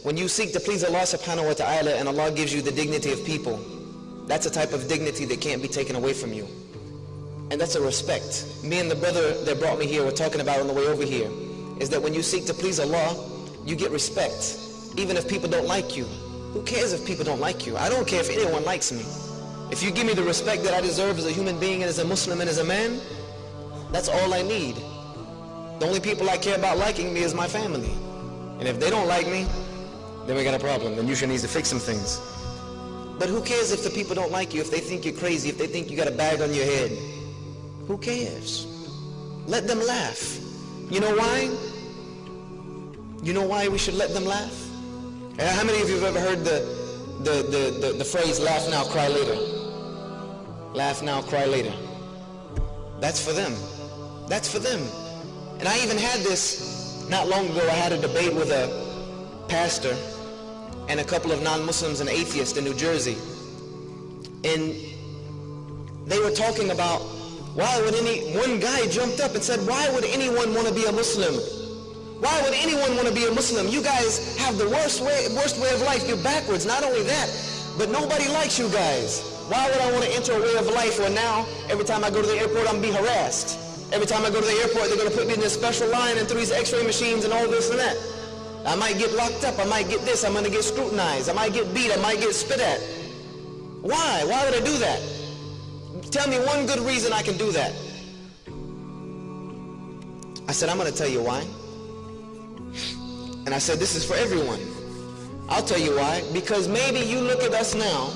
when you seek to please Allah subhanahu wa ta'ala and Allah gives you the dignity of people, that's a type of dignity that can't be taken away from you. And that's a respect. Me and the brother that brought me here were talking about on the way over here, is that when you seek to please Allah, you get respect, even if people don't like you. Who cares if people don't like you? I don't care if anyone likes me. If you give me the respect that I deserve as a human being and as a Muslim and as a man, that's all I need. The only people I care about liking me is my family. And if they don't like me, then we got a problem. Then you should need to fix some things. But who cares if the people don't like you, if they think you're crazy, if they think you got a bag on your head? Who cares? Let them laugh. You know why? You know why we should let them laugh? How many of you have ever heard the phrase, laugh now, cry later? Laugh now, cry later. That's for them. That's for them. And I even had this not long ago. I had a debate with a pastor and a couple of non-Muslims and atheists in New Jersey. And they were talking about one guy jumped up and said, why would anyone want to be a Muslim? Why would anyone want to be a Muslim? You guys have the worst way of life. You're backwards. Not only that, but nobody likes you guys. Why would I want to enter a way of life where now, every time I go to the airport, I'm being harassed? Every time I go to the airport, they're going to put me in this special line and through these x-ray machines and all this and that. I might get locked up. I might get this. I'm going to get scrutinized. I might get beat. I might get spit at. Why? Why would I do that? Tell me one good reason I can do that. I said, I'm going to tell you why. And I said, this is for everyone. I'll tell you why. Because maybe you look at us now.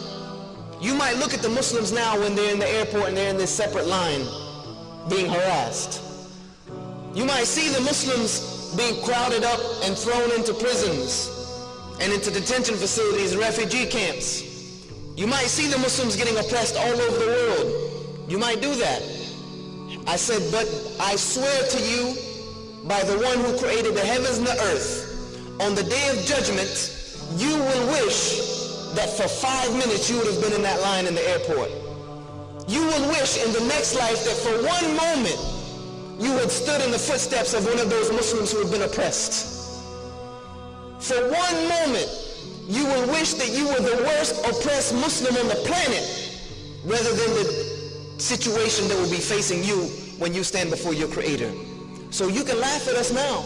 You might look at the Muslims now when they're in the airport and they're in this separate line being harassed. You might see the Muslims being crowded up and thrown into prisons and into detention facilities and refugee camps. You might see the Muslims getting oppressed all over the world. You might do that. I said, but I swear to you by the one who created the heavens and the earth, on the day of judgment, you will wish that for 5 minutes you would have been in that line in the airport. You will wish in the next life that for 1 moment you had stood in the footsteps of one of those Muslims who had been oppressed. For 1 moment, you will wish that you were the worst oppressed Muslim on the planet, rather than the situation that will be facing you when you stand before your Creator. So you can laugh at us now.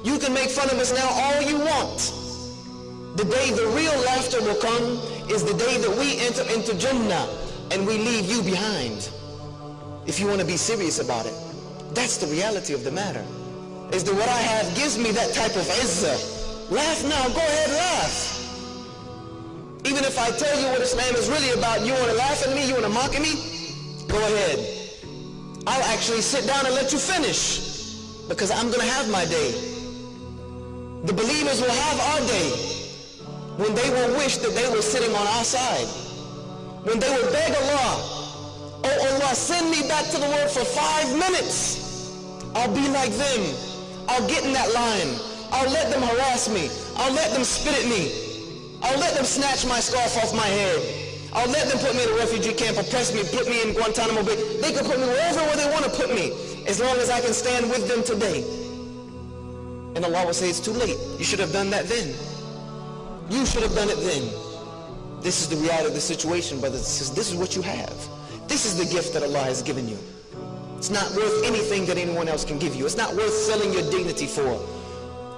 You can make fun of us now all you want. The day the real laughter will come is the day that we enter into Jannah and we leave you behind. If you want to be serious about it, that's the reality of the matter. Is that what I have gives me that type of izzah. Laugh now, go ahead, laugh. Even if I tell you what Islam is really about, you want to laugh at me, you want to mock at me, go ahead. I'll actually sit down and let you finish, because I'm going to have my day. The believers will have our day, when they will wish that they were sitting on our side, when they will beg Allah, oh Allah, send me back to the world for 5 minutes. I'll be like them. I'll get in that line. I'll let them harass me. I'll let them spit at me. I'll let them snatch my scarf off my head. I'll let them put me in a refugee camp, oppress me, put me in Guantanamo Bay. They can put me wherever they want to put me, as long as I can stand with them today. And Allah will say, it's too late. You should have done that then. You should have done it then. This is the reality of the situation, brothers and sisters. This is what you have. This is the gift that Allah has given you. It's not worth anything that anyone else can give you. It's not worth selling your dignity for.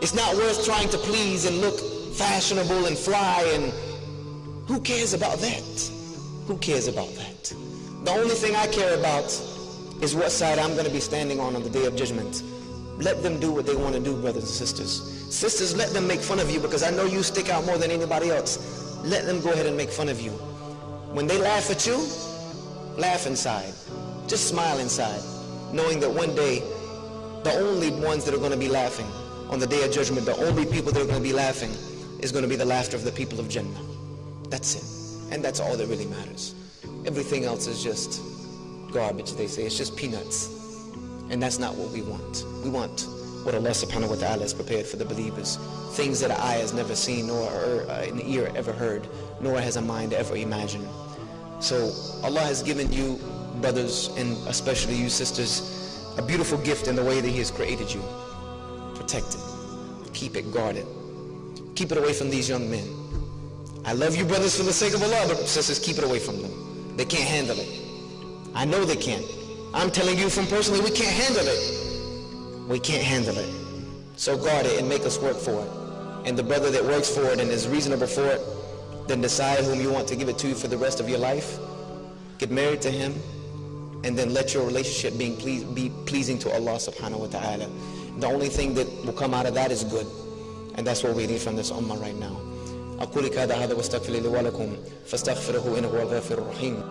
It's not worth trying to please and look fashionable and fly, and who cares about that? Who cares about that? The only thing I care about is what side I'm going to be standing on the day of judgment. Let them do what they want to do, brothers and sisters. Sisters, let them make fun of you, because I know you stick out more than anybody else. Let them go ahead and make fun of you. When they laugh at you, laugh inside. Just smile inside, knowing that one day, the only ones that are going to be laughing on the day of judgment, the only people that are going to be laughing is going to be the laughter of the people of Jannah. That's it. And that's all that really matters. Everything else is just garbage, they say. It's just peanuts. And that's not what we want. We want what Allah subhanahu wa ta'ala has prepared for the believers. Things that an eye has never seen, nor an ear ever heard, nor has a mind ever imagined. So Allah has given you, brothers, and especially you sisters, a beautiful gift in the way that He has created you. Protect it. Keep it guarded. Keep it away from these young men. I love you brothers for the sake of Allah, but sisters, keep it away from them. They can't handle it. I know they can't. I'm telling you from personally, we can't handle it. We can't handle it. So guard it and make us work for it. And the brother that works for it and is reasonable for it, then decide whom you want to give it to for the rest of your life. Get married to him, and then let your relationship be pleasing to Allah subhanahu wa ta'ala. The only thing that will come out of that is good. And that's what we need from this ummah right now. أقول هذا واستغفر لي ولكم فاستغفروه إنه هو الغفور الرحيم.